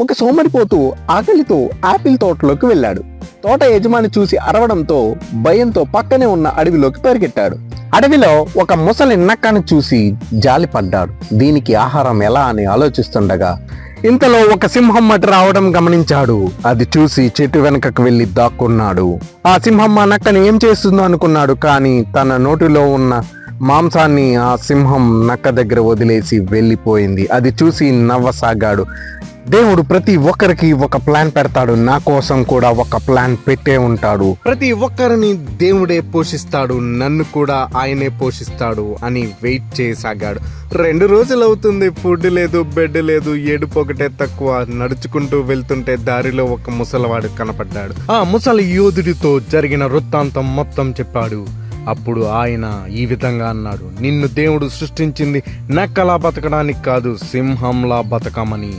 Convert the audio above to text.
ఒక సోమరిపోతూ ఆకలితో ఆపిల్ తోటలోకి వెళ్ళాడు. తోట యజమాని చూసి అరవడంతో భయంతో పక్కనే ఉన్న అడవిలోకి పరిగెట్టాడు. అడవిలో ఒక ముసలి నక్కను చూసి జాలిపడ్డాడు. దీనికి ఆహారం ఎలా అని ఆలోచిస్తుండగా ఇంతలో ఒక సింహం అటు రావడం గమనించాడు. అది చూసి చెట్టు వెనకకు వెళ్లి దాక్కున్నాడు. ఆ సింహం ఆ నక్కని ఏం చేస్తుందో అనుకున్నాడు, కానీ తన నోటిలో ఉన్న మాంసాన్ని ఆ సింహం నక్క దగ్గర వదిలేసి వెళ్ళిపోయింది. అది చూసి నవ్వసాగాడు. దేవుడు ప్రతి ఒక్కరికి ఒక ప్లాన్ పెడతాడు, నా కోసం కూడా ఒక ప్లాన్ పెట్టే ఉంటాడు. ప్రతి ఒక్కరిని దేవుడే పోషిస్తాడు, నన్ను కూడా ఆయనే పోషిస్తాడు అని వెయిట్ చేయసాగాడు. 2 రోజులు అవుతుంది, ఫుడ్ లేదు, బెడ్ లేదు, ఏడుపు ఒకటే తక్కువ. నడుచుకుంటూ వెళ్తుంటే దారిలో ఒక ముసలివాడు కనపడ్డాడు. ఆ ముసలి యోధుడితో జరిగిన వృత్తాంతం మొత్తం చెప్పాడు. అప్పుడు ఆయన ఈ విధంగా అన్నాడు, నిన్ను దేవుడు సృష్టించింది నక్కలా బతకడానికి కాదు, సింహంలా బతకమని.